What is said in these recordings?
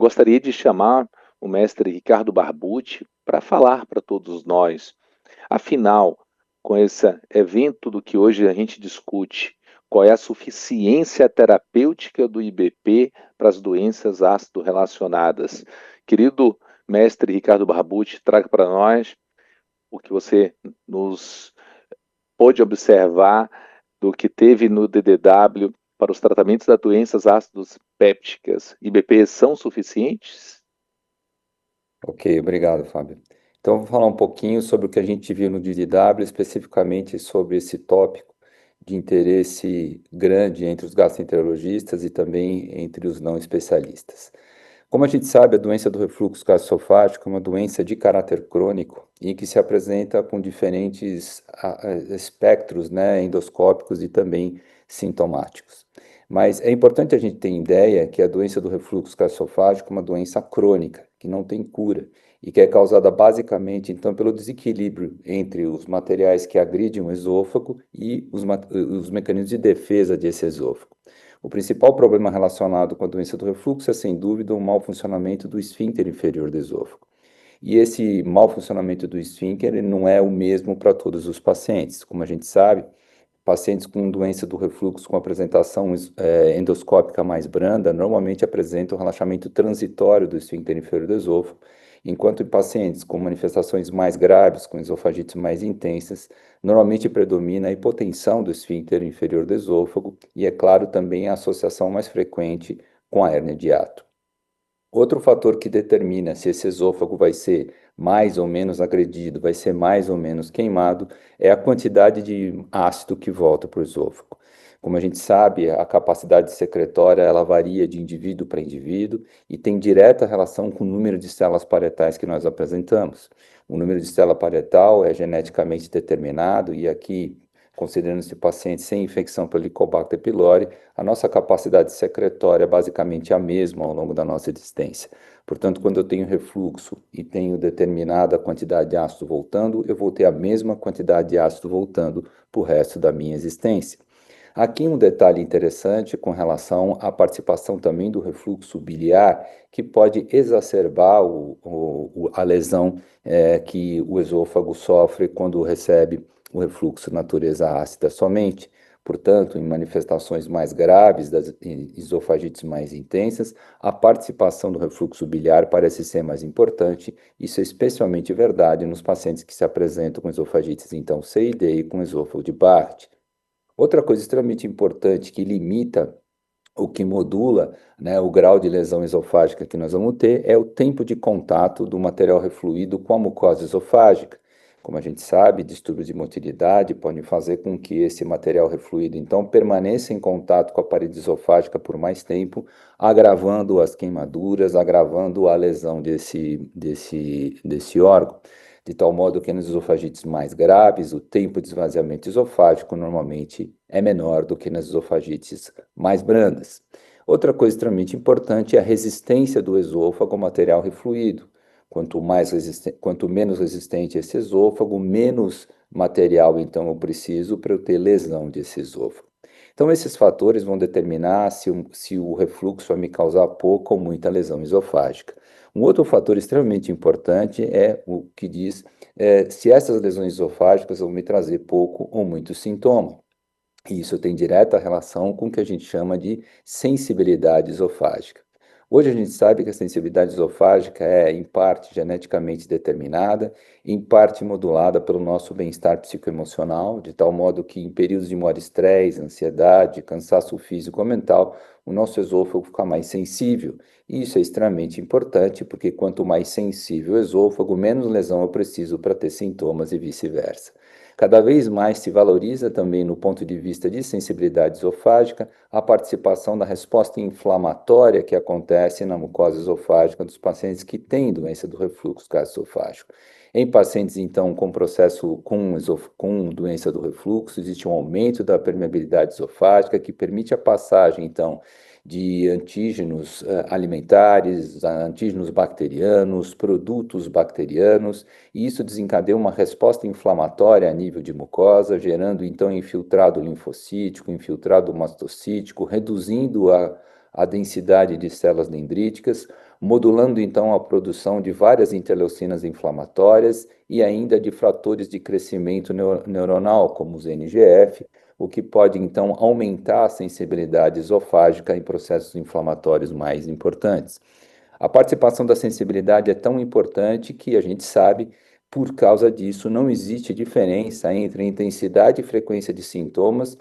gostaria de chamar o mestre Ricardo Barbucci para falar para todos nós. Afinal, com esse evento do que hoje a gente discute, qual é a suficiência terapêutica do IBP para as doenças ácido relacionadas? Querido mestre Ricardo Barbucci, traga para nós o que você nos pôde observar do que teve no DDW para os tratamentos das doenças ácidos pépticas. IBPs são suficientes? Ok, obrigado, Fábio. Então, vou falar um pouquinho sobre o que a gente viu no DDW, especificamente sobre esse tópico de interesse grande entre os gastroenterologistas e também entre os não especialistas. Como a gente sabe, a doença do refluxo gastroesofágico é uma doença de caráter crônico e que se apresenta com diferentes espectros, né, endoscópicos e também sintomáticos. Mas é importante a gente ter ideia que a doença do refluxo gastroesofágico é uma doença crônica, que não tem cura, e que é causada basicamente, então, pelo desequilíbrio entre os materiais que agridem o esôfago e os mecanismos de defesa desse esôfago. O principal problema relacionado com a doença do refluxo é, sem dúvida, o mau funcionamento do esfíncter inferior do esôfago. E esse mau funcionamento do esfíncter não é o mesmo para todos os pacientes. Como a gente sabe, pacientes com doença do refluxo com apresentação endoscópica mais branda normalmente apresentam relaxamento transitório do esfíncter inferior do esôfago, enquanto em pacientes com manifestações mais graves, com esofagites mais intensas, normalmente predomina a hipotensão do esfíncter inferior do esôfago e, é claro, também a associação mais frequente com a hérnia de hiato. Outro fator que determina se esse esôfago vai ser mais ou menos agredido, vai ser mais ou menos queimado, é a quantidade de ácido que volta para o esôfago. Como a gente sabe, a capacidade secretória ela varia de indivíduo para indivíduo e tem direta relação com o número de células parietais que nós apresentamos. O número de célula parietal é geneticamente determinado e aqui, considerando-se paciente sem infecção pelo Helicobacter pylori, a nossa capacidade secretória é basicamente a mesma ao longo da nossa existência. Portanto, quando eu tenho refluxo e tenho determinada quantidade de ácido voltando, eu vou ter a mesma quantidade de ácido voltando para o resto da minha existência. Aqui um detalhe interessante com relação à participação também do refluxo biliar, que pode exacerbar a lesão que o esôfago sofre quando recebe o refluxo de natureza ácida somente. Portanto, em manifestações mais graves das esofagites mais intensas, a participação do refluxo biliar parece ser mais importante. Isso é especialmente verdade nos pacientes que se apresentam com esofagites então C e D e com esôfago de Barth. Outra coisa extremamente importante que limita o que modula, né, o grau de lesão esofágica que nós vamos ter é o tempo de contato do material refluído com a mucosa esofágica. Como a gente sabe, distúrbios de motilidade podem fazer com que esse material refluído, então, permaneça em contato com a parede esofágica por mais tempo, agravando as queimaduras, agravando a lesão desse órgão. De tal modo que nas esofagites mais graves, o tempo de esvaziamento esofágico normalmente é menor do que nas esofagites mais brandas. Outra coisa extremamente importante é a resistência do esôfago ao material refluído. Quanto menos resistente esse esôfago, menos material então eu preciso para eu ter lesão desse esôfago. Então, esses fatores vão determinar se o refluxo vai me causar pouca ou muita lesão esofágica. Um outro fator extremamente importante é o que diz se essas lesões esofágicas vão me trazer pouco ou muito sintoma. E isso tem direta relação com o que a gente chama de sensibilidade esofágica. Hoje a gente sabe que a sensibilidade esofágica é, em parte, geneticamente determinada, em parte modulada pelo nosso bem-estar psicoemocional, de tal modo que em períodos de maior estresse, ansiedade, cansaço físico ou mental, o nosso esôfago fica mais sensível. E isso é extremamente importante, porque quanto mais sensível o esôfago, menos lesão eu preciso para ter sintomas e vice-versa. Cada vez mais se valoriza também, no ponto de vista de sensibilidade esofágica, a participação da resposta inflamatória que acontece na mucosa esofágica dos pacientes que têm doença do refluxo gastroesofágico. Em pacientes, então, com processo com doença do refluxo, existe um aumento da permeabilidade esofágica que permite a passagem, então, de antígenos alimentares, antígenos bacterianos, produtos bacterianos, e isso desencadeia uma resposta inflamatória a nível de mucosa, gerando então infiltrado linfocítico, infiltrado mastocítico, reduzindo a densidade de células dendríticas, modulando então a produção de várias interleucinas inflamatórias e ainda de fatores de crescimento neuronal, como os NGF, o que pode então aumentar a sensibilidade esofágica em processos inflamatórios mais importantes. A participação da sensibilidade é tão importante que a gente sabe, por causa disso, não existe diferença entre a intensidade e frequência de sintomas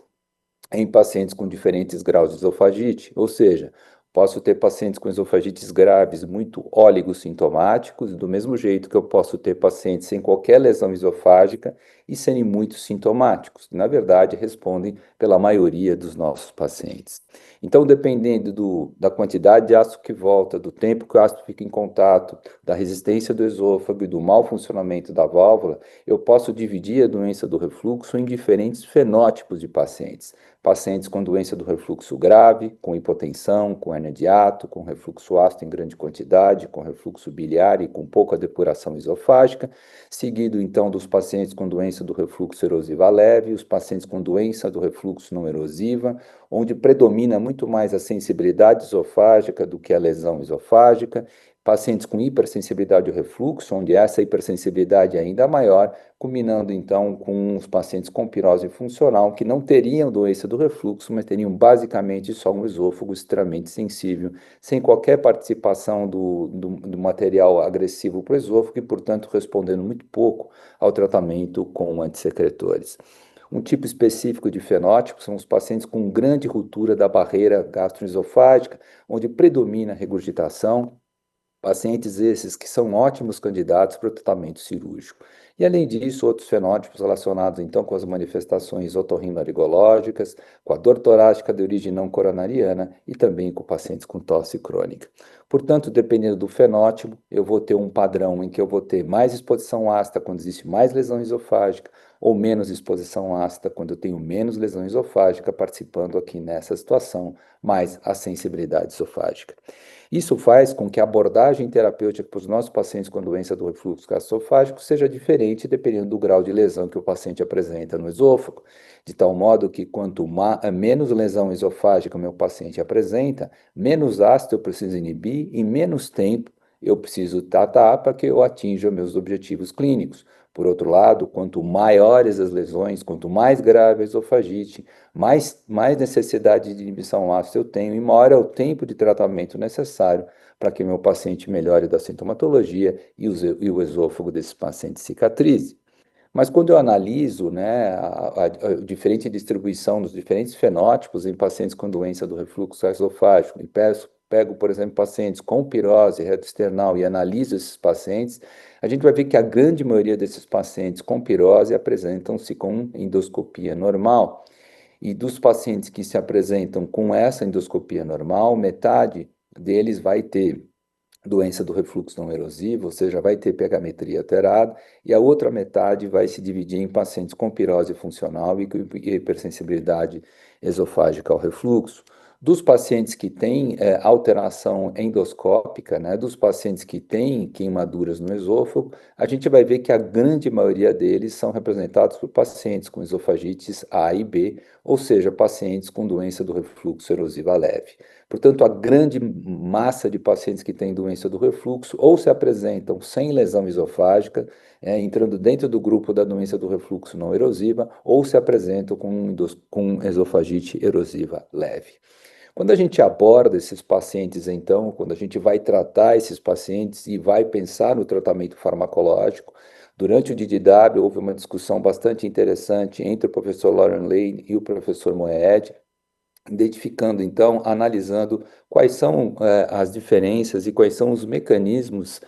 em pacientes com diferentes graus de esofagite, ou seja, posso ter pacientes com esofagites graves muito oligossintomáticos, do mesmo jeito que eu posso ter pacientes sem qualquer lesão esofágica e serem muito sintomáticos. Na verdade, respondem pela maioria dos nossos pacientes. Então, dependendo da quantidade de ácido que volta, do tempo que o ácido fica em contato, da resistência do esôfago e do mau funcionamento da válvula, eu posso dividir a doença do refluxo em diferentes fenótipos de pacientes. Pacientes com doença do refluxo grave, com hipotensão, com hernia de hiato, com refluxo ácido em grande quantidade, com refluxo biliar e com pouca depuração esofágica, seguido então dos pacientes com doença do refluxo erosiva leve, os pacientes com doença do refluxo não erosiva, onde predomina muito mais a sensibilidade esofágica do que a lesão esofágica, pacientes com hipersensibilidade ao refluxo, onde essa hipersensibilidade é ainda maior, culminando então com os pacientes com pirose funcional, que não teriam doença do refluxo, mas teriam basicamente só um esôfago extremamente sensível, sem qualquer participação do material agressivo para o esôfago e, portanto, respondendo muito pouco ao tratamento com antissecretores. Um tipo específico de fenótipo são os pacientes com grande ruptura da barreira gastroesofágica, onde predomina a regurgitação, pacientes esses que são ótimos candidatos para o tratamento cirúrgico. E, além disso, outros fenótipos relacionados, então, com as manifestações otorrinolaringológicas, com a dor torácica de origem não coronariana e também com pacientes com tosse crônica. Portanto, dependendo do fenótipo, eu vou ter um padrão em que eu vou ter mais exposição ácida quando existe mais lesão esofágica, ou menos exposição ácida quando eu tenho menos lesão esofágica, participando aqui nessa situação, mais a sensibilidade esofágica. Isso faz com que a abordagem terapêutica para os nossos pacientes com doença do refluxo gastroesofágico seja diferente dependendo do grau de lesão que o paciente apresenta no esôfago, de tal modo que quanto menos lesão esofágica o meu paciente apresenta, menos ácido eu preciso inibir e menos tempo eu preciso tratar para que eu atinja meus objetivos clínicos. Por outro lado, quanto maiores as lesões, quanto mais grave a esofagite, mais necessidade de inibição ácida eu tenho e maior é o tempo de tratamento necessário para que meu paciente melhore da sintomatologia e o esôfago desse paciente cicatrize. Mas quando eu analiso, né, a diferente distribuição dos diferentes fenótipos em pacientes com doença do refluxo esofágico, e pego, por exemplo, pacientes com pirose retroesternal e analiso esses pacientes, a gente vai ver que a grande maioria desses pacientes com pirose apresentam-se com endoscopia normal. E dos pacientes que se apresentam com essa endoscopia normal, metade deles vai ter doença do refluxo não erosivo, ou seja, vai ter pH-metria alterada, e a outra metade vai se dividir em pacientes com pirose funcional e com hipersensibilidade esofágica ao refluxo. Dos pacientes que têm alteração endoscópica, né, dos pacientes que têm queimaduras no esôfago, a gente vai ver que a grande maioria deles são representados por pacientes com esofagites A e B, ou seja, pacientes com doença do refluxo erosiva leve. Portanto, a grande massa de pacientes que têm doença do refluxo ou se apresentam sem lesão esofágica, entrando dentro do grupo da doença do refluxo não erosiva, ou se apresentam com esofagite erosiva leve. Quando a gente aborda esses pacientes, então, quando a gente vai tratar esses pacientes e vai pensar no tratamento farmacológico, durante o DDW houve uma discussão bastante interessante entre o professor Lauren Lane e o professor Moed, identificando, então, analisando quais são as diferenças e quais são os mecanismos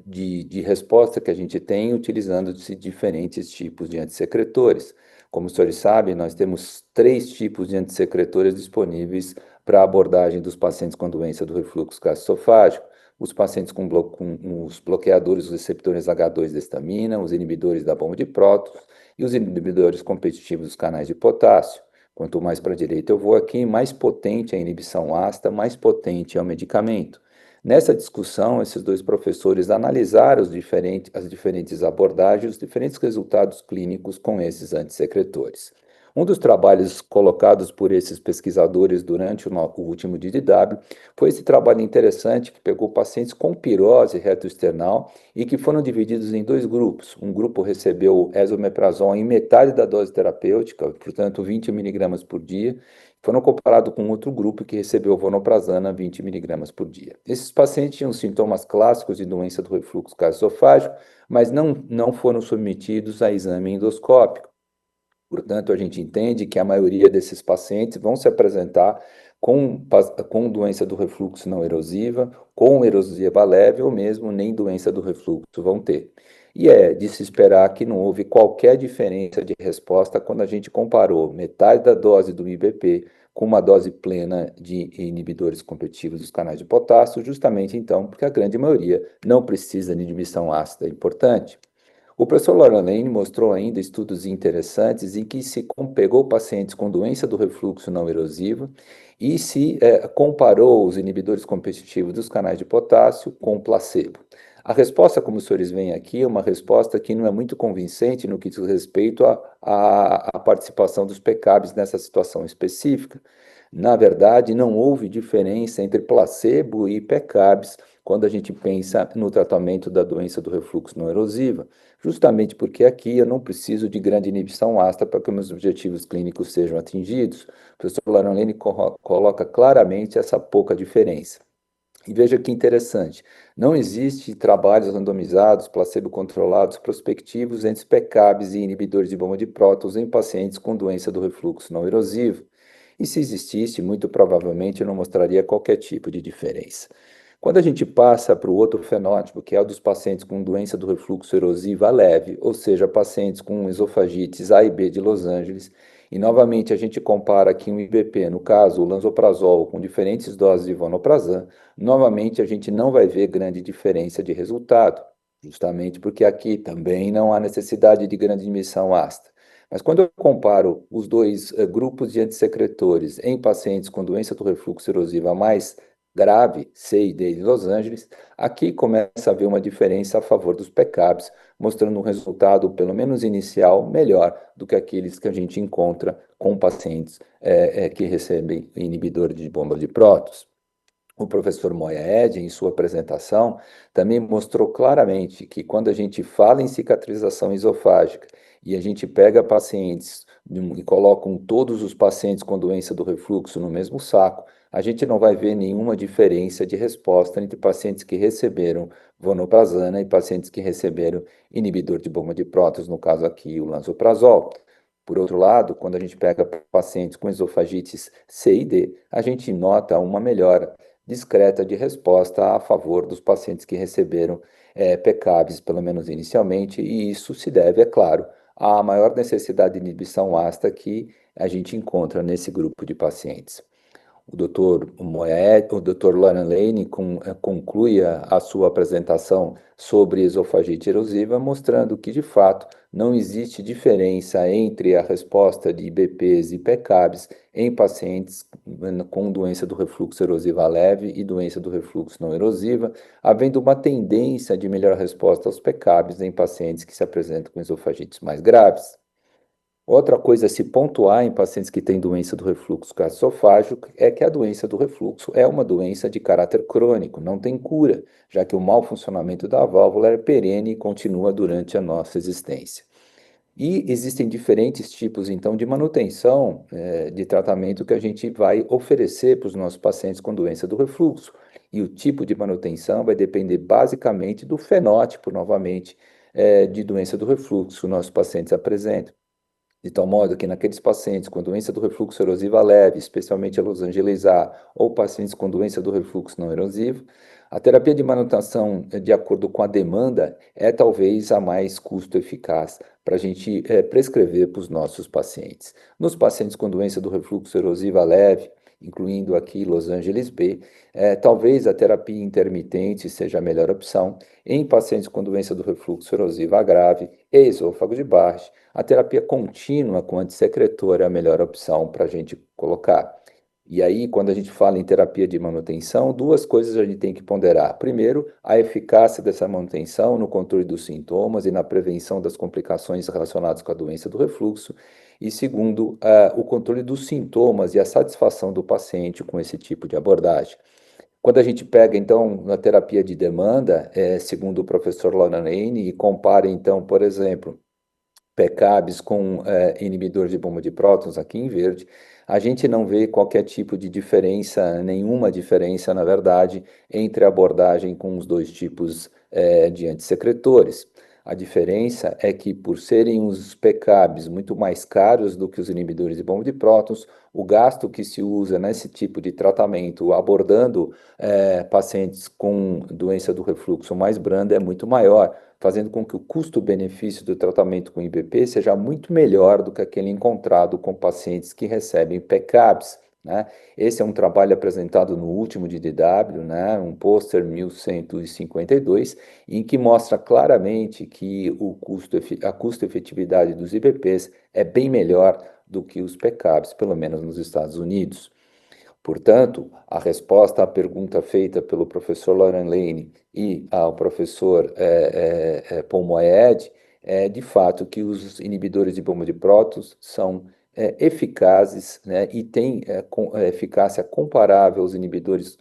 de resposta que a gente tem utilizando diferentes tipos de antissecretores. Como os senhores sabem, nós temos 3 tipos de antissecretores disponíveis para a abordagem dos pacientes com doença do refluxo gastroesofágico. Os pacientes com os bloqueadores dos receptores H2 da histamina, os inibidores da bomba de prótons e os inibidores competitivos dos canais de potássio. Quanto mais para a direita eu vou aqui, mais potente é a inibição ácida, mais potente é o medicamento. Nessa discussão, esses 2 professores analisaram as diferentes abordagens, os diferentes resultados clínicos com esses antissecretores. Um dos trabalhos colocados por esses pesquisadores durante o último DDW foi esse trabalho interessante que pegou pacientes com pirose retroesternal e que foram divididos em dois grupos. Um grupo recebeu esomeprazol em metade da dose terapêutica, portanto 20 miligramas por dia, foram comparados com outro grupo que recebeu vonoprazana 20 miligramas por dia. Esses pacientes tinham sintomas clássicos de doença do refluxo gastroesofágico, mas não foram submetidos a exame endoscópico. Portanto, a gente entende que a maioria desses pacientes vão se apresentar com doença do refluxo não erosiva, com erosiva leve ou mesmo nem doença do refluxo vão ter. E é de se esperar que não houve qualquer diferença de resposta quando a gente comparou metade da dose do IBP com uma dose plena de inibidores competitivos dos canais de potássio, justamente então porque a grande maioria não precisa de inibição ácida importante. O professor Laura Lane mostrou ainda estudos interessantes em que se pegou pacientes com doença do refluxo não erosivo e se comparou os inibidores competitivos dos canais de potássio com placebo. A resposta, como os senhores veem aqui, é uma resposta que não é muito convincente no que diz respeito à participação dos PCABs nessa situação específica. Na verdade, não houve diferença entre placebo e PCABs quando a gente pensa no tratamento da doença do refluxo não erosiva, justamente porque aqui eu não preciso de grande inibição ácida para que meus objetivos clínicos sejam atingidos. O professor Laranlene coloca claramente essa pouca diferença. E veja que interessante, não existe trabalhos randomizados, placebo-controlados, prospectivos entre PCABs e inibidores de bomba de prótons em pacientes com doença do refluxo não erosivo. E se existisse, muito provavelmente não mostraria qualquer tipo de diferença. Quando a gente passa para o outro fenótipo, que é o dos pacientes com doença do refluxo erosiva leve, ou seja, pacientes com esofagites A e B de Los Angeles, e novamente a gente compara aqui um IBP, no caso o lansoprazol, com diferentes doses de vonoprazan, novamente a gente não vai ver grande diferença de resultado, justamente porque aqui também não há necessidade de grande emissão ácida. Mas quando eu comparo os dois grupos de antissecretores em pacientes com doença do refluxo erosiva mais grave, C e D de Los Angeles, aqui começa a haver uma diferença a favor dos PCABs, mostrando um resultado, pelo menos inicial, melhor do que aqueles que a gente encontra com pacientes que recebem inibidor de bomba de prótons. O professor Moyaed, em sua apresentação, também mostrou claramente que quando a gente fala em cicatrização esofágica e a gente pega pacientes e colocam todos os pacientes com doença do refluxo no mesmo saco, a gente não vai ver nenhuma diferença de resposta entre pacientes que receberam vonoprazana e pacientes que receberam inibidor de bomba de prótons, no caso aqui o lansoprazol. Por outro lado, quando a gente pega pacientes com esofagites C e D, a gente nota uma melhora discreta de resposta a favor dos pacientes que receberam PCABs, pelo menos inicialmente, e isso se deve, é claro, à maior necessidade de inibição ácida que a gente encontra nesse grupo de pacientes. O Dr. Moed, o Dr. Lauren Lane conclui a sua apresentação sobre esofagite erosiva, mostrando que, de fato, não existe diferença entre a resposta de IBPs e PCABs em pacientes com doença do refluxo erosiva leve e doença do refluxo não erosiva, havendo uma tendência de melhor resposta aos PCABs em pacientes que se apresentam com esofagites mais graves. Outra coisa a se pontuar em pacientes que têm doença do refluxo gastroesofágico é que a doença do refluxo é uma doença de caráter crônico, não tem cura, já que o mau funcionamento da válvula é perene e continua durante a nossa existência. E existem diferentes tipos, então, de manutenção de tratamento que a gente vai oferecer para os nossos pacientes com doença do refluxo. E o tipo de manutenção vai depender basicamente do fenótipo, novamente, de doença do refluxo que os nossos pacientes apresentam. De tal modo que naqueles pacientes com doença do refluxo erosiva leve, especialmente a Los Angeles A, ou pacientes com doença do refluxo não erosivo, a terapia de manutenção, de acordo com a demanda, é talvez a mais custo-eficaz para a gente prescrever para os nossos pacientes. Nos pacientes com doença do refluxo erosiva leve, incluindo aqui Los Angeles B, talvez a terapia intermitente seja a melhor opção. Em pacientes com doença do refluxo erosiva grave e esôfago de Barrett, a terapia contínua com antissecretor é a melhor opção para a gente colocar. E aí, quando a gente fala em terapia de manutenção, duas coisas a gente tem que ponderar. Primeiro, a eficácia dessa manutenção no controle dos sintomas e na prevenção das complicações relacionadas com a doença do refluxo. e segundo, o controle dos sintomas e a satisfação do paciente com esse tipo de abordagem. Quando a gente pega, então, na terapia de demanda, segundo o professor Lorna Lane, e compara, então, por exemplo, PCABs com inibidor de bomba de prótons aqui em verde, a gente não vê qualquer tipo de diferença, nenhuma diferença, na verdade, entre a abordagem com os dois tipos de antissecretores. A diferença é que, por serem os PCABs muito mais caros do que os inibidores de bomba de prótons, o gasto que se usa nesse tipo de tratamento, abordando pacientes com doença do refluxo mais branda, é muito maior, fazendo com que o custo-benefício do tratamento com IBP seja muito melhor do que aquele encontrado com pacientes que recebem PCABs, né? Esse é um trabalho apresentado no último de DW, né? Um pôster 1152, em que mostra claramente que a custo-efetividade dos IBPs é bem melhor do que os PCABs, pelo menos nos Estados Unidos. Portanto, a resposta à pergunta feita pelo professor Lauren Lane e ao professor Paul Moed é de fato que os inibidores de bomba de prótons são eficazes, né, e têm eficácia comparável aos inibidores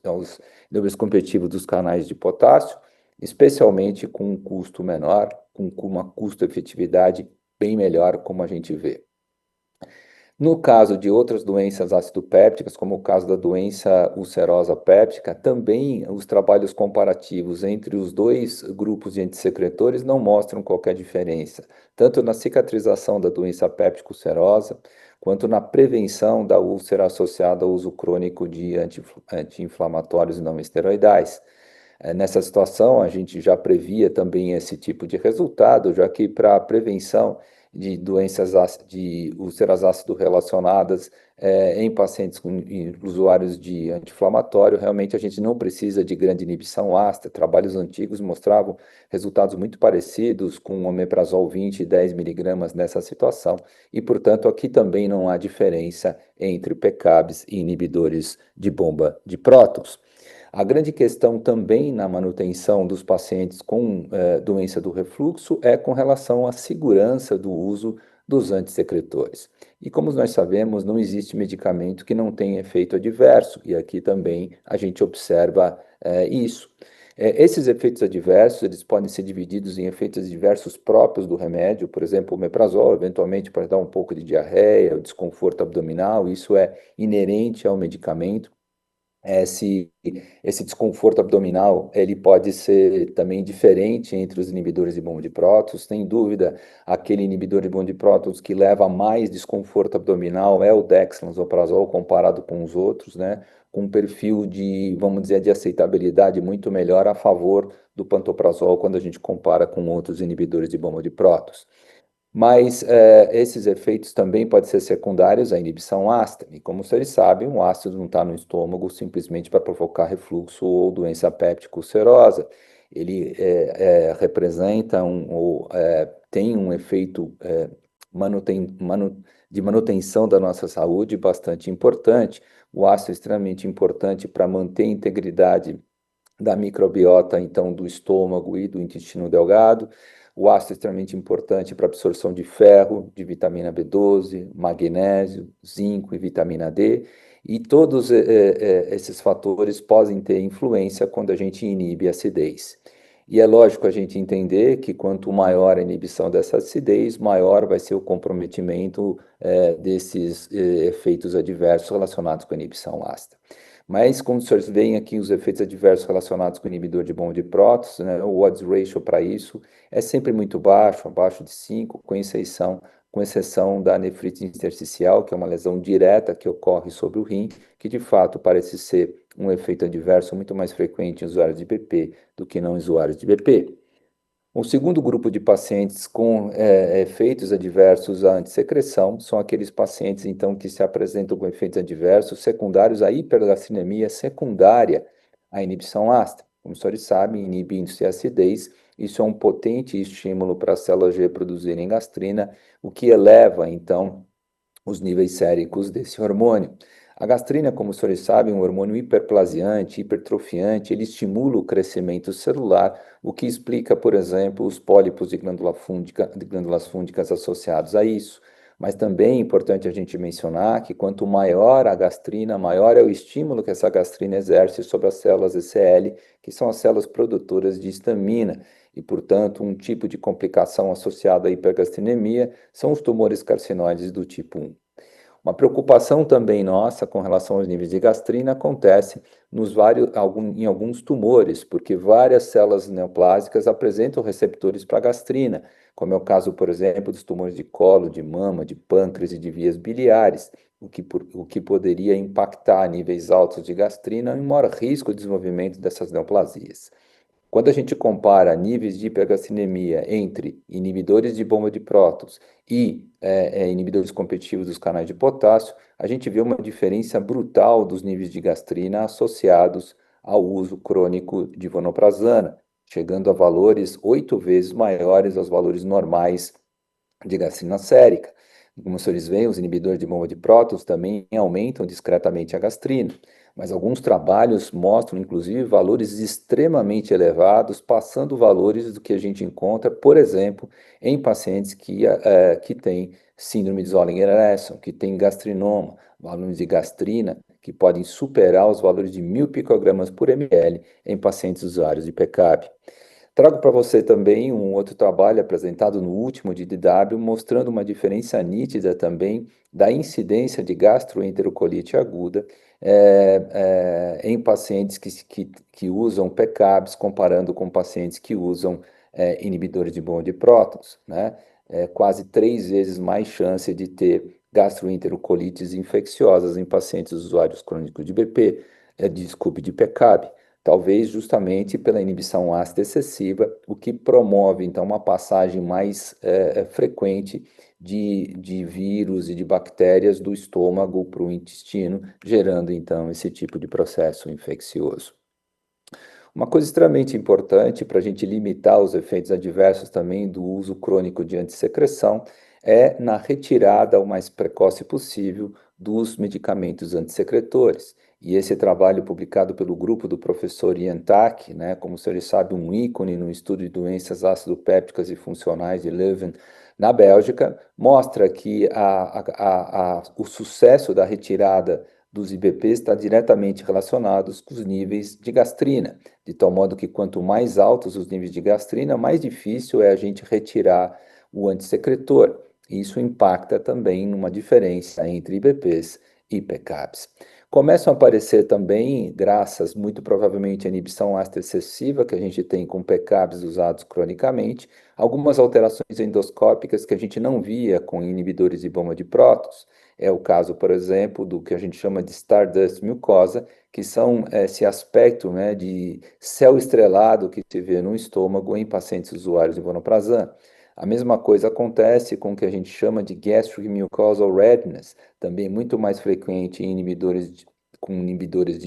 competitivos dos canais de potássio, especialmente com um custo menor, com uma custo-efetividade bem melhor, como a gente vê. No caso de outras doenças ácido-pépticas, como o caso da doença ulcerosa péptica, também os trabalhos comparativos entre os dois grupos de antissecretores não mostram qualquer diferença, tanto na cicatrização da doença péptica ulcerosa, quanto na prevenção da úlcera associada ao uso crônico de anti-inflamatórios não esteroidais. Nessa situação, a gente já previa também esse tipo de resultado, já que para a prevenção de doenças de úlceras ácido relacionadas em pacientes em usuários de anti-inflamatório, realmente a gente não precisa de grande inibição ácida. Trabalhos antigos mostravam resultados muito parecidos com o omeprazol 20 e 10 miligramas nessa situação, e, portanto, aqui também não há diferença entre PCABs e inibidores de bomba de prótons. A grande questão também na manutenção dos pacientes com doença do refluxo é com relação à segurança do uso dos antissecretores. E como nós sabemos, não existe medicamento que não tenha efeito adverso, e aqui também a gente observa isso. Esses efeitos adversos, eles podem ser divididos em efeitos adversos próprios do remédio, por exemplo, o omeprazol, eventualmente para dar um pouco de diarreia, desconforto abdominal, isso é inerente ao medicamento. Esse desconforto abdominal, ele pode ser também diferente entre os inibidores de bomba de prótons. Sem dúvida, aquele inibidor de bomba de prótons que leva a mais desconforto abdominal é o dexlansoprazol comparado com os outros, né? Com um perfil de, vamos dizer, de aceitabilidade muito melhor a favor do pantoprazol quando a gente compara com outros inibidores de bomba de prótons. Mas esses efeitos também podem ser secundários à inibição ácida. E como vocês sabem, o ácido não está no estômago simplesmente para provocar refluxo ou doença péptica ulcerosa. Ele representa ou tem um efeito de manutenção da nossa saúde bastante importante. O ácido é extremamente importante para manter a integridade da microbiota, então, do estômago e do intestino delgado. O ácido é extremamente importante para a absorção de ferro, de vitamina B12, magnésio, zinco e vitamina D. E todos esses fatores podem ter influência quando a gente inibe a acidez. E é lógico a gente entender que quanto maior a inibição dessa acidez, maior vai ser o comprometimento desses efeitos adversos relacionados com a inibição ácida. Mas, como os senhores veem aqui, os efeitos adversos relacionados com o inibidor de bomba de prótons, né, o odds ratio para isso é sempre muito baixo, abaixo de 5, com exceção da nefrite intersticial, que é uma lesão direta que ocorre sobre o rim, que de fato parece ser um efeito adverso muito mais frequente em usuários de BP do que não em usuários de BP. O segundo grupo de pacientes com efeitos adversos à antissecreção são aqueles pacientes, então, que se apresentam com efeitos adversos secundários à hipergastrinemia secundária à inibição ácida. Como os senhores sabem, inibindo-se a acidez, isso é um potente estímulo para as células G produzirem gastrina, o que eleva, então, os níveis séricos desse hormônio. A gastrina, como os senhores sabem, é um hormônio hiperplasiante, hipertrofiante, ele estimula o crescimento celular, o que explica, por exemplo, os pólipos de glândulas fúngicas associados a isso. Mas também é importante a gente mencionar que quanto maior a gastrina, maior é o estímulo que essa gastrina exerce sobre as células ECL, que são as células produtoras de histamina. E, portanto, um tipo de complicação associada à hipergastrinemia são os tumores carcinoides do tipo 1. Uma preocupação também nossa com relação aos níveis de gastrina acontece em alguns tumores, porque várias células neoplásicas apresentam receptores para gastrina, como é o caso, por exemplo, dos tumores de colo, de mama, de pâncreas e de vias biliares, o que poderia impactar níveis altos de gastrina e um maior risco de desenvolvimento dessas neoplasias. Quando a gente compara níveis de hipergastrinemia entre inibidores de bomba de prótons e inibidores competitivos dos canais de potássio, a gente vê uma diferença brutal dos níveis de gastrina associados ao uso crônico de vonoprazana, chegando a valores 8 vezes maiores aos valores normais de gastrina sérica. Como os senhores veem, os inibidores de bomba de prótons também aumentam discretamente a gastrina, mas alguns trabalhos mostram, inclusive, valores extremamente elevados, passando valores do que a gente encontra, por exemplo, em pacientes que têm síndrome de Zollinger-Ellison, que têm gastrinoma, valores de gastrina que podem superar os valores de 1.000 picogramas por ml em pacientes usuários de PCAB. Trago para você também um outro trabalho apresentado no último de DW, mostrando uma diferença nítida também da incidência de gastroenterocolite aguda em pacientes que usam PCABs, comparando com pacientes que usam inibidores de bomba de prótons, né? Quase 3 vezes mais chance de ter gastroenterocolites infecciosas em pacientes usuários crônicos de BP, desculpe, de PCAB, talvez justamente pela inibição ácida excessiva, o que promove então uma passagem mais frequente de vírus e de bactérias do estômago para o intestino, gerando então esse tipo de processo infeccioso. Uma coisa extremamente importante para a gente limitar os efeitos adversos também do uso crônico de antissecreção é na retirada o mais precoce possível dos medicamentos antissecretores. E esse trabalho publicado pelo grupo do professor Ian Tack, né, como o senhor sabe, um ícone no estudo de doenças ácido-pépticas e funcionais de Leuven, na Bélgica, mostra que o sucesso da retirada dos IBPs está diretamente relacionado com os níveis de gastrina, de tal modo que quanto mais altos os níveis de gastrina, mais difícil é a gente retirar o antissecretor. Isso impacta também numa diferença entre IBPs e PCABs. Começam a aparecer também, graças muito provavelmente à inibição ácida excessiva que a gente tem com PCABs usados cronicamente, algumas alterações endoscópicas que a gente não via com inibidores de bomba de prótons. É o caso, por exemplo, do que a gente chama de Stardust mucosa, que são esse aspecto, né, de céu estrelado que se vê no estômago em pacientes usuários de vonoprazan. A mesma coisa acontece com o que a gente chama de gastric mucosal redness, também muito mais frequente em com inibidores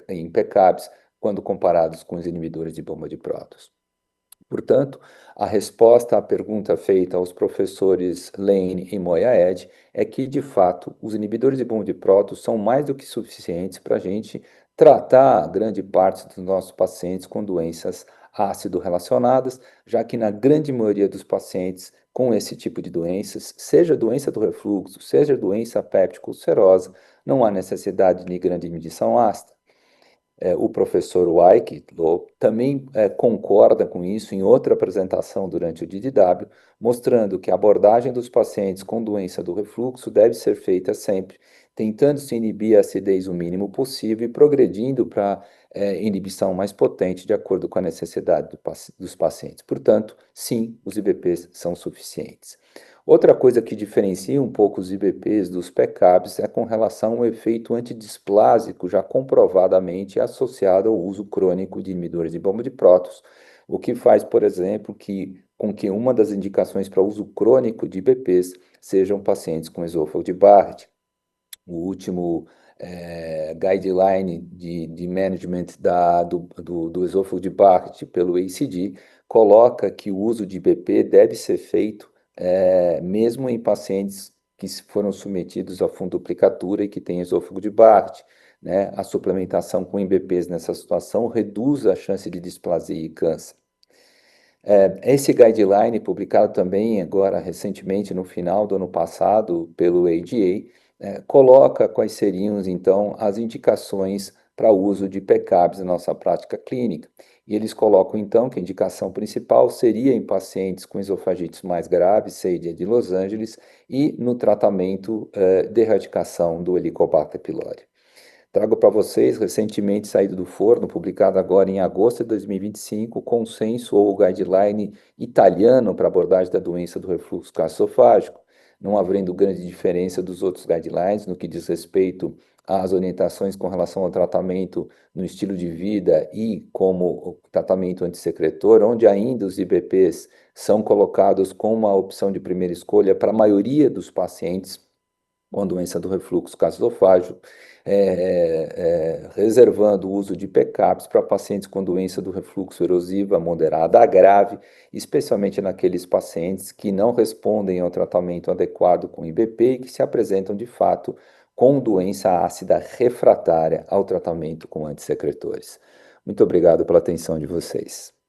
em PCABs, quando comparados com os inibidores de bomba de prótons. Portanto, a resposta à pergunta feita aos professores Lane e Moyaed é que, de fato, os inibidores de bomba de prótons são mais do que suficientes para a gente tratar grande parte dos nossos pacientes com doenças ácido relacionadas, já que na grande maioria dos pacientes com esse tipo de doenças, seja doença do refluxo, seja doença péptico ulcerosa, não há necessidade de grande medição ácida. O professor Wycliffe também concorda com isso em outra apresentação durante o DDW, mostrando que a abordagem dos pacientes com doença do refluxo deve ser feita sempre, tentando se inibir a acidez o mínimo possível e progredindo para inibição mais potente de acordo com a necessidade dos pacientes. Portanto, sim, os IBPs são suficientes. Outra coisa que diferencia um pouco os IBPs dos PCABs é com relação ao efeito antidisplásico já comprovadamente associado ao uso crônico de inibidores de bomba de prótons, o que faz, por exemplo, com que uma das indicações para uso crônico de IBPs sejam pacientes com esôfago de Barrett. O último guideline de management do esôfago de Barrett pelo ACD coloca que o uso de IBP deve ser feito mesmo em pacientes que foram submetidos à fundoplicatura e que têm esôfago de Barrett, né? A suplementação com IBPs nessa situação reduz a chance de displasia e câncer. Esse guideline, publicado também agora recentemente, no final do ano passado, pelo ADA, coloca quais seriam, então, as indicações para uso de PCABs na nossa prática clínica. E eles colocam, então, que a indicação principal seria em pacientes com esofagites mais graves, seja de Los Angeles, e no tratamento de erradicação do Helicobacter pylori. Trago para vocês, recentemente saído do forno, publicado agora em agosto de 2025, o consenso ou guideline italiano para abordagem da doença do refluxo gastroesofágico, não havendo grande diferença dos outros guidelines no que diz respeito às orientações com relação ao tratamento no estilo de vida e como o tratamento antissecretor, onde ainda os IBPs são colocados como uma opção de primeira escolha para a maioria dos pacientes com doença do refluxo gastroesofágico, reservando o uso de PCABs para pacientes com doença do refluxo erosiva moderada a grave, especialmente naqueles pacientes que não respondem ao tratamento adequado com IBP e que se apresentam de fato com doença ácida refratária ao tratamento com antissecretores. Muito obrigado pela atenção de vocês.